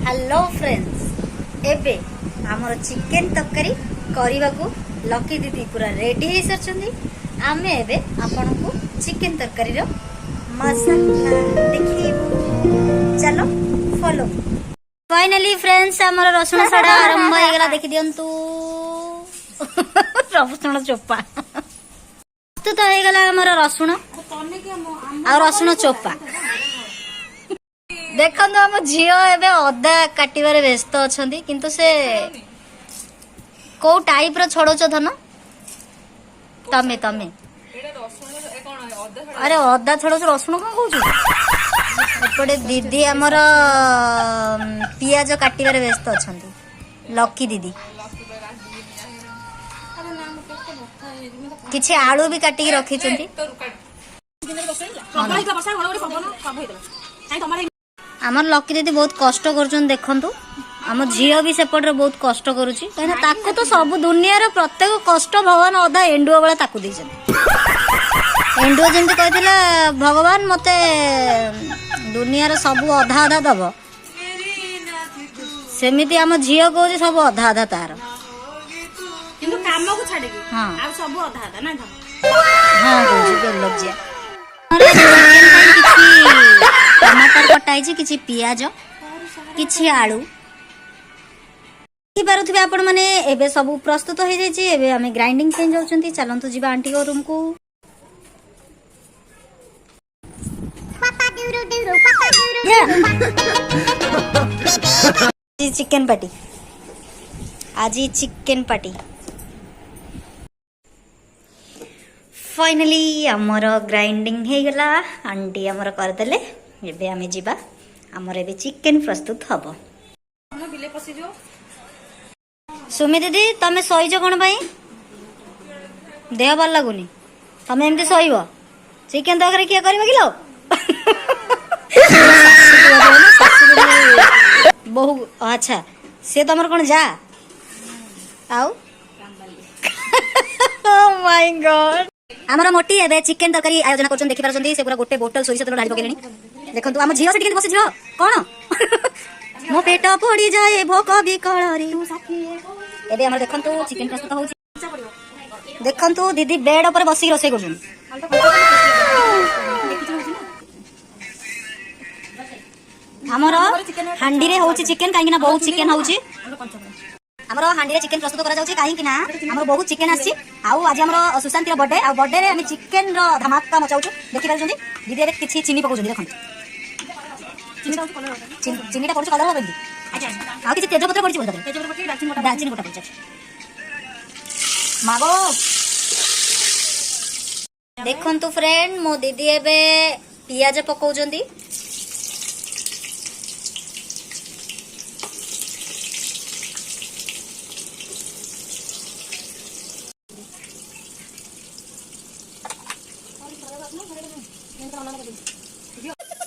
Hello friends, एबे आमर chicken तरकारी करने को लकी दीदी पूरा रेडी हो सारी। आमे एबे आपन को चिकेन तरकारी रो मसाला देखिबू। चलो फॉलो। फाइनली फ्रेंड्स आमर रसुण सड़ा आरंभ हो गला। देखि दियंतु रसुण चोपा प्रस्तुत हो गला। आमर रसुण आ रसुण चोपा देखो आम झील एवं अदा काटिबार व्यस्त अच्छा किंतु से को टाइप रो छोड़ो धन तमे तमे अरे अदा छोड़ो रसुण कौन कौन एपटे दीदी आमर पियाज काटिबार व्यस्त अच्छा लकी दीदी किछि आलू भी काटिकी रखी। आमर लकी दीदी बहुत कष्ट कर देखु आम झील भी सेपटे बहुत कष्ट करुच्ची कहीं तो सब दुनिया प्रत्येक कष्ट भगवान अधा एंडुआ बेला ताकू एंडुआ जमी कही भगवान मते दुनिया सब अधा अधा दब सेमती आम झील कह सब अधा अधा तार टमाटर कटाई किसी पियाज किसी आलू पारे आपण मैंने एबे सब प्रस्तुत हो जाए। आम ग्राइंडिंग पे जाऊँ। चलतु जी आंटी को रूम को। चिकेन पार्टी आज चिकेन पार्टी फाइनली आमर ग्राइंडिंग हो गला। आंटी आमर करदेले एबे आमे जीवा आमर एबे चिकेन प्रस्तुत हबो। सुमी दीदी तमे सईज कोन भाई देह भल लगुनी तमे एमती सईब चिकेन तरकारी किया करबा किलो बहु अच्छा से तमर कोन जा आउ ओ माय गॉड आमर मोटी एबे चिकेन तरकारी आयोजन करछन देखि पारछन से पूरा गोटे बोतल सोइस तेल ढाली पकेलेनी। देखंतु आम झियो से केन बसि झियो कोन मो पेट पड़ी जाए भोक बिकल रे एबे हमर देखंतु चिकेन प्रस्तुत होउची। देखंतु दीदी बेड ऊपर बसी रोसे करछन हमर हांडी रे होउची चिकेन काहे कि ना बहुत चिकेन होउची। हमर हांडी रे चिकेन प्रस्तुत करा जाउची काहे कि ना हमर बहुत चिकेन आसी आउ आज हमर सुशांत रो बर्थडे आ बर्थडे रे हम चिकेन रो धमाका मचाउछु। देखि पारछन दीदी रे किछि चीनी पकाउछन देखंतु चीनी पड़छ कलर होबे आ किछि तेजपत्र पड़छ बोलते तेजपत्र पड़छ दालचीनी गोटा पड़छ मागो। देखंतु फ्रेंड मो दीदी एबे पियाज पकाउछंती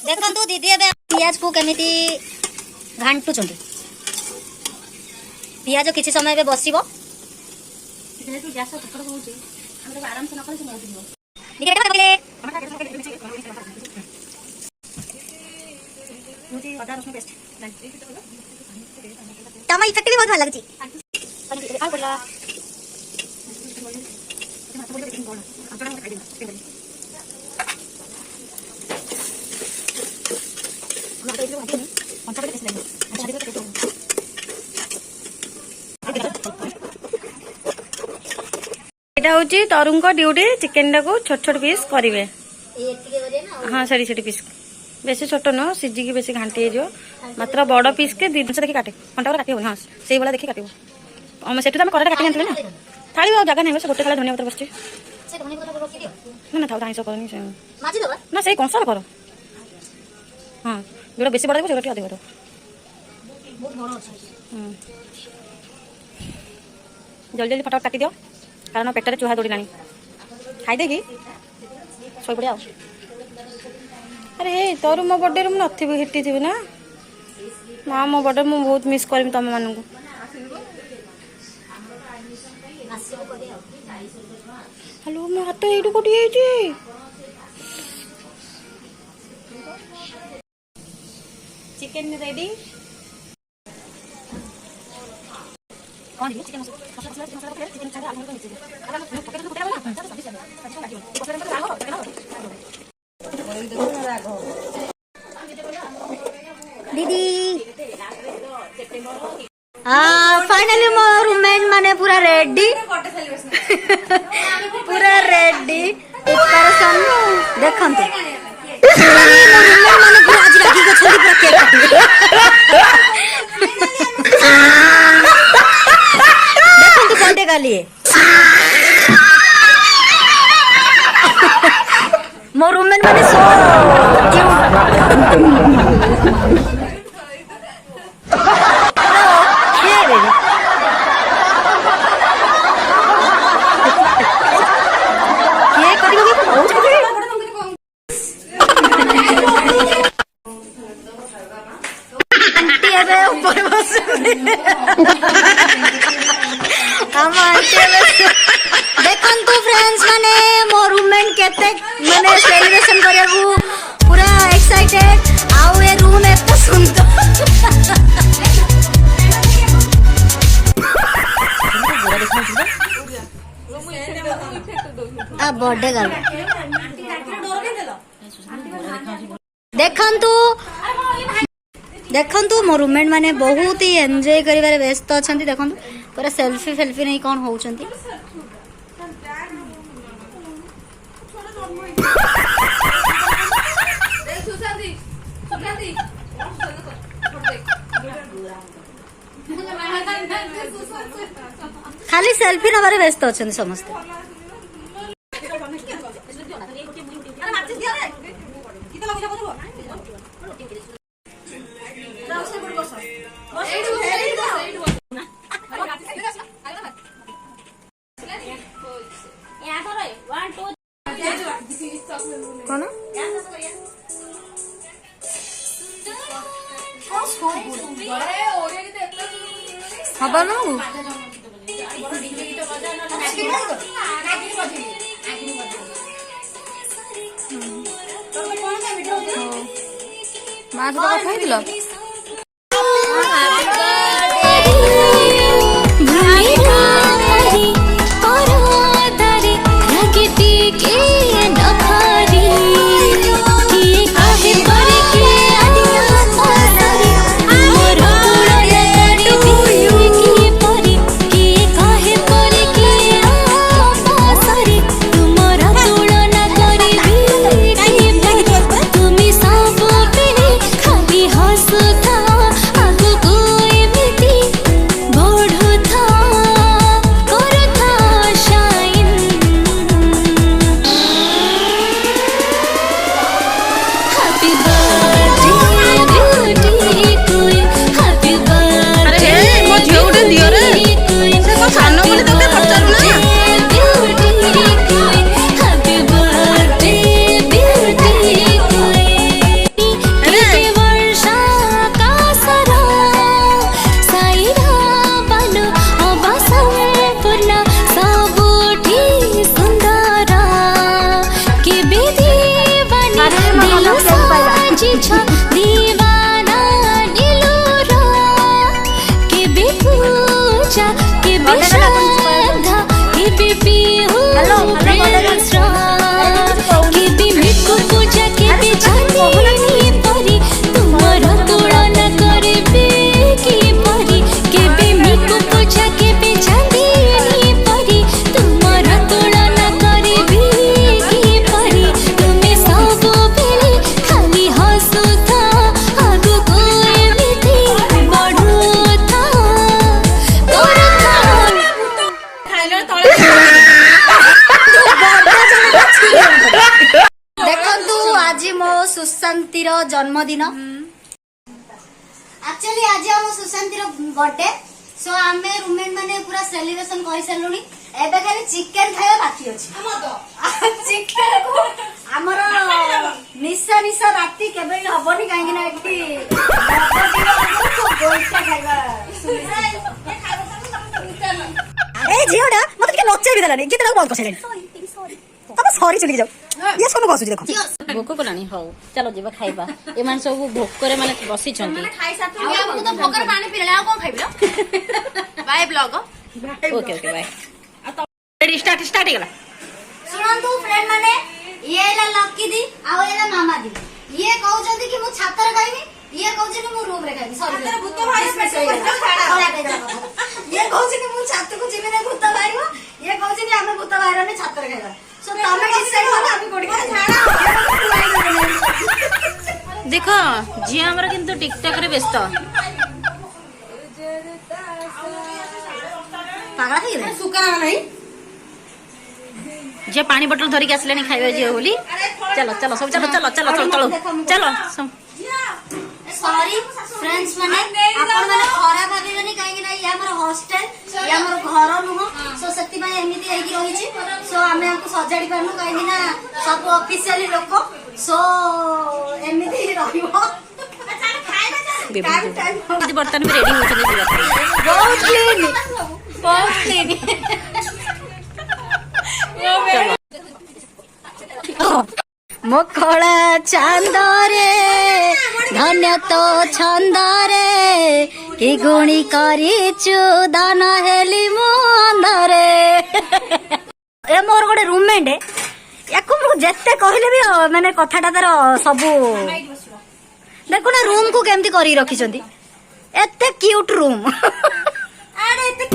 देखंतु दीदी एबे पियाज को केमिति घांटुचंती पियाज किछि समय एबे बसिबो जेतु गैस ऊपर होउची हम तो आराम से नकल से मोड़ दियो निके पकले मुझे अदा रसुन पेस्ट टमा इफेक्ट भी बहुत भल लागची आ बोला এটা হচ্ছে তরুণ ডিউটি চিকেনটা को छोट छोट पीस करेंगे। हाँ सारी सारी पीस बेसी छोट नुह सीझिकी बेसी घाटी हो मात्र बड़ पीस के 2 इंच देखिए काटे कंटा काटे हाँ से भाई देखिए काटे हम से कड़ा काटी ना थाली जगह नहीं गोटे थाली धनिया पत्र बस ना था आईस कर ना से कंसा कर हाँ जोड़ा बेसी बड़ा देव जोड़ा अधिक देव जल्दी जल्दी फटाफट काटी दियो कारण पेटर चूहा दौड़ा खाईदे कि शो पड़े अरे तोर मो बर्थडे रे नथि हिटी थी ना माँ मो बर्थडे मु बहुत मिस करमी तुम मान हेलो मो हाथ ये कटि चिकेन रेडी दीदी फाइनली मो रूममेट माने पूरा रेडी पूरा रेडी प्रिपरेशन देखंतु मो रूममेट माने पूरा आज लागी को छली पूरा केक देखंतु कंटे गाली मो रूममेट माने सो देखंतु फ्रेंड्स माने मो रूममेट केते माने सेलिब्रेशन करिया पूरा एक्साइटेड आउ ए रूम एत सुंदर आ बर्थडे गर्ल देखंतु मो रूममेट माने बहुत ही एंजॉय करिवारे व्यस्त अछंती देखंतु पूरा सेल्फी फेल्फी नहीं कौन होउछंती खाली सेल्फी नबारे व्यस्त अछंती समस्त कौन हबा ना माँ से कथा होइतिल सुशांती जन्मदिन एक्चुअली आज हम सुशांती बर्थडे सो आमे रूममेट माने पूरा सेलिब्रेशन कर सारूनी एबे खाली चिकन खाଇବା बाकी अछि चिकन को हमर निशा निशा राती केबे हबनी काहे ना एठी गोलटा खाଇବା ए झियोडा मते के नचे भी देलानी केते बंद करसेलेनी तब सॉरी चली जाओ ये सोनो बसु देखो भोक कलानी हो चलो जीवा खाइबा ए मान सब भोक करे माने बसी छंती खाइ साथु हम तो भोकर पानी पिले आ कोन खाइबो bye blog okay okay bye ready start start ହେଇଗଲା ଶୁଣନ୍ତୁ ଫ୍ରେଣ୍ଡ ମାନେ ଇଏ ହେଲା ଲକି ଦି ଆଉ ହେଲା ମାମା ଦି ଇଏ କହୁଛନ୍ତି କି ମୁଁ ଛାତରେ ଖାଇବି ଇଏ କହୁଛି କି ମୁଁ ରୁମ ରେ ଖାଇବି ସରି ଭୂତ ବାହାରିବ ଇଏ କହୁଛି କି ମୁଁ ଛାତକୁ ଯିବି ନା ଭୂତ ବାହାରିବ ଇଏ କହୁଛି କି ଆମେ ଭୂତ ବାହାରିବନି ଛାତରେ ଖାଇବା ସୋ ତମେ ଡିସାଇଡ କର ଆମେ କୋଠି ଖାଇବା देख झी आमर किंतु टिकटॉक रे व्यस्त पागल है सुकाना नहीं जे पानी बोतल धरिक आसले खाଇବା जी बोली चलो चलो सब चलो चलो चलो चलो चलो चलो सॉरी फ्रेंड्स माने आपण माने खराब भाबिबेनी काहे कि ना या हमर हॉस्टल या हमर घर नुह सो सेति पय एमिति हेकी रही छी सो हमें आपको सजाडी पारनु काहे कि ना सब ऑफिशियली लोक सो एमिति रहिबो बर्तन भी रेडी होते बहुत क्लीन मोखला चांदरे धन्य तो छंदरे कि गुणी करिचु दान हेली मु अंधरे ए मोर गोटे रूममेट याको मु जत्ते कहले भी माने कथाटा तार सबु देखो ना रूम को केमती करी रखी छंती एते क्यूट रूम अरे एते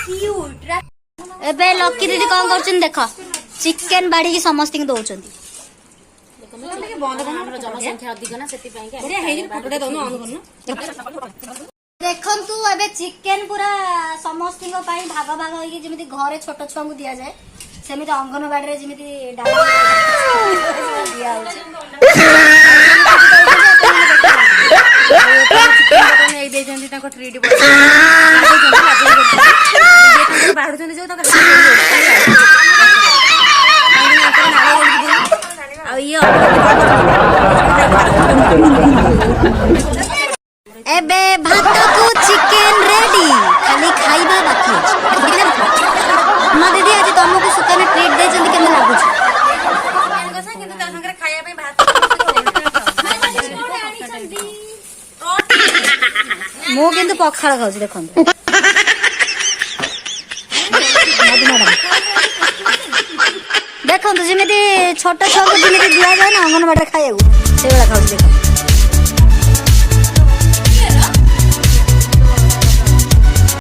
क्यूट एबे लकी दीदी कौन करछन देखो चिकन बाड़ी की समस्त दौरान जनसंख्या अधिक ना देखंतु एबे चिकन पूरा समस्त भाग भाग होगी जमी घरे छोट छुआ को दि जाए सेमिति अंगनवाड़ी रे जमी दिया एबे भात को चिकन रेडी खाली खाइबा बाकी मां दीदी आज तुमको सुकाने ट्रीट दे जंदी केन लागु छ किंतु ता संगे खाया पे भात मो किंतु पखाळ खाउछ देखन देखो जमी छोट छुआ को जमी दिया जाए ना अंगनवाड़ी खाइबू से खाऊ देख